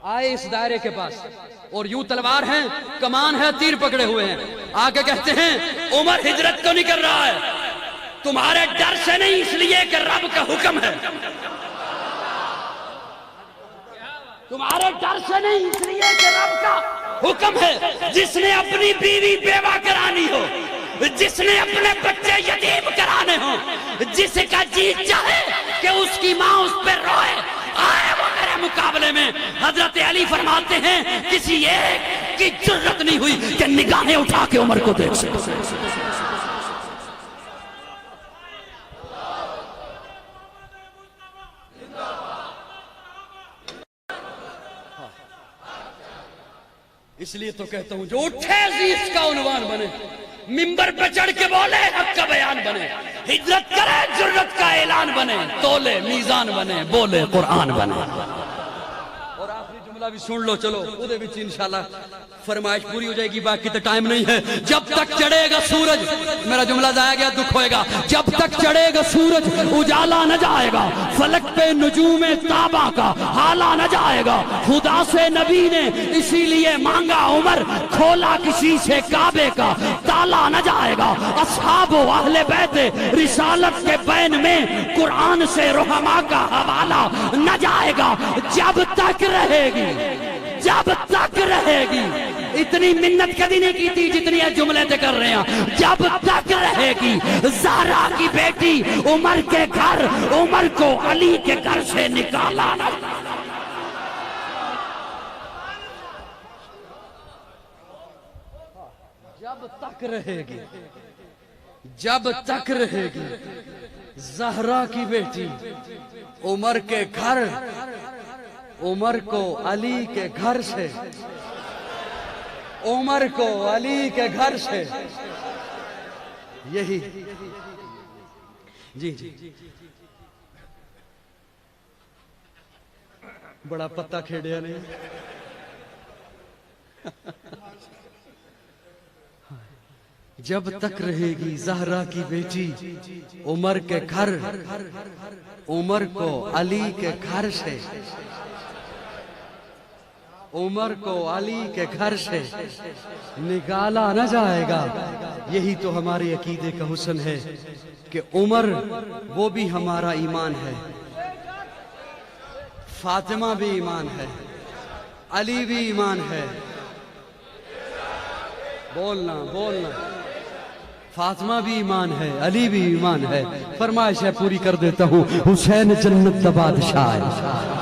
आए इस दायरे के पास और यूं तलवार है, कमान है, तीर पकड़े हुए हैं। आगे कहते हैं उमर हिजरत तो नहीं कर रहा है, तुम्हारे डर से नहीं, इसलिए कि रब का हुक्म है। तुम्हारे डर से नहीं, इसलिए कि रब का हुक्म है। जिसने अपनी बीवी बेवा करानी हो, जिसने अपने बच्चे यतीम कराने हो, जिसका जी चाहे कि उसकी मां उस पर रोए, आए वो मेरे मुकाबले में। हजरत अली फरमाते हैं किसी एक की जरूरत नहीं हुई कि निगाहें उठा के उमर को देख सके। इसलिए तो कहता हूं जो उठे अजीज का उन्वान बने, मिंबर पे चढ़ के बोले हक का बयान बने, हिजरत करे जुर्रत का ऐलान बने, तोले मीजान बने, बोले कुरान बने। और आखिरी जुमला भी सुन लो, चलो उदे विच इंशाल्लाह फरमाइश पूरी हो जाएगी, बाकी तो टाइम नहीं है। जब तक चढ़ेगा सूरज, मेरा जुमला जाया गया दुख होएगा, जब तक चढ़ेगा सूरज उजाला न जाएगा, फलक पे नुजूमे ताबा का हाला न जाएगा। खुदा से नबी ने इसीलिए मांगा उमर, खोला किसी से काबे का ताला न जाएगा। अस्हाब व अहले बैते रिसालत के बैन में कुरान से रहमा का हवाला न जाएगा। जब तक रहेगी, जब तक रहेगी, इतनी मिन्नत कभी नहीं की थी जितनी जुमले से कर रहे हैं। जब तक रहेगी ज़हरा की बेटी उमर के घर, उमर को अली के घर से निकाला ना। जब तक रहेगी, जब तक रहेगी ज़हरा की बेटी उमर के घर, उमर को अली के घर से, उमर को अली के घर से, यही जी जी बड़ा पत्ता खेड़िया ने। जब तक रहेगी ज़हरा की बेटी उमर के घर, उमर को अली के घर से, उमर को अली के घर से निकाला न जाएगा। यही तो हमारे अकीदे का हुस्न है कि उमर वो भी हमारा ईमान है, फातिमा भी ईमान है, अली भी ईमान है। बोलना बोलना, फातिमा भी ईमान है, अली भी ईमान है। फरमाइश है पूरी कर देता हूँ, हुसैन जन्नत दा बादशाह है,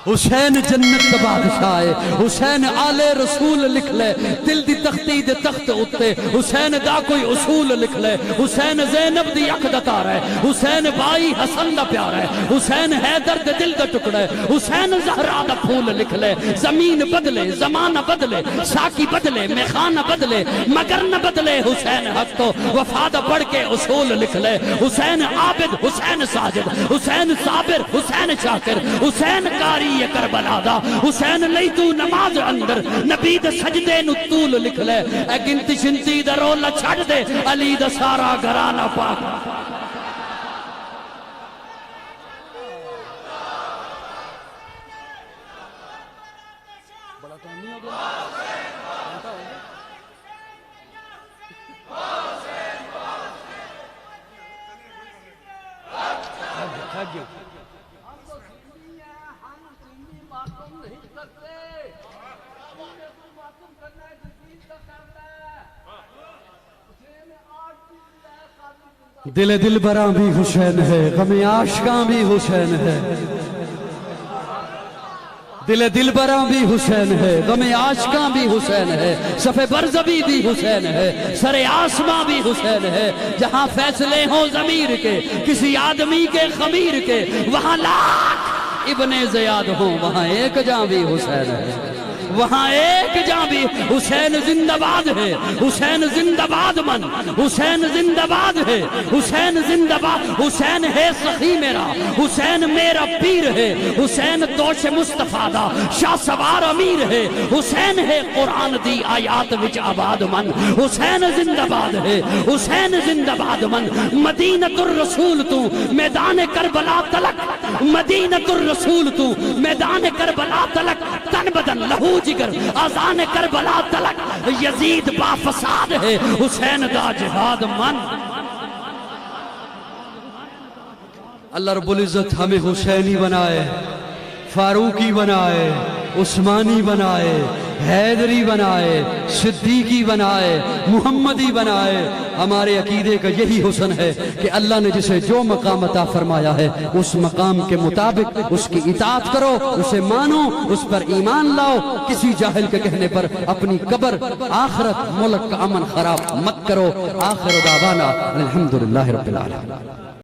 हुसैन जन्नत दा बादशाह है। हुसैन आले रसूल लिख ले, दिल दी तख्ती दे तख्त उत्ते हुसैन दा कोई उसूल लिख ले। हुसैन ज़ैनब दी अख दा तारा है, हुसैन भाई हसन दा प्यारा है, हुसैन हैदर दे दिल दा टुकड़ा है। हुसैन ज़हरा दा फूल लिख ले, जमीन बदले जमाना बदले, साकी बदले मेखाना बदले, मगर न बदले हुसैन हक तो वफा दा पढ़ के उसूल लिख ले। हुसैन आबिद, हुसैन साजिद, हुसैन साबिर, हुसैन शाकिर, हुसैन कारी करबला दा, हुसैन लई तू नमाज अंदर नबी दे सजदे नु तूल लिख ले। ए गिनती शिनती दा रोला छड़ दे, अली दा सारा घराना पाक। बड़ा तो नहीं हो गया, थक गया। दिल दिल बरा भी हुसैन है, गमे आशिका भी हुसैन है। दिल दिल बरा भी हुसैन है, गमे आशिका भी हुसैन है। सफे बरज़बी भी हुसैन है, सरे आसमां भी हुसैन है। जहां फैसले हो ज़मीर के, किसी आदमी के खमीर के, वहां लाख इब्ने ज़ियाद हो, वहां एक जां भी हुसैन है, वहां एक जां भी। हुसैन जिंदाबाद है, हुसैन जिंदाबाद मन, हुसैन जिंदाबाद है, हुसैन जिंदाबाद। हुसैन है सखी मेरा, हुसैन मेरा पीर है, हुसैन तोश मुस्तफा दा शाह सवार अमीर है। हुसैन है कुरान दी आयात विच आबाद मन, हुसैन जिंदाबाद है, हुसैन जिंदाबाद मन। मदीनतुर रसूल तू मैदान करबला तलक, मदीनतुर रसूल तू, मैदान करबला तलक तन बदन लहू जिगर, आजान करबला तलक यजीद बाफसाद है, हुसैन दा जिहाद मन। अल्लाह रब्बुल इज्जत हमें हुसैनी बनाए, फारूकी बनाए, उस्मानी बनाए, हैदरी बनाए, सिद्दीकी बनाए, मुहम्मदी बनाए। हमारे अकीदे का यही हुस्न है कि अल्लाह ने जिसे जो मकाम अता फरमाया है उस मकाम के मुताबिक उसकी इताअत करो, उसे मानो, उस पर ईमान लाओ। किसी जाहिल के कहने पर अपनी कब्र, आखिरत, मुल्क का अमन खराब मत करो। आखिर दावाना अल्हम्दुलिल्लाहि रब्बिल आलमीन।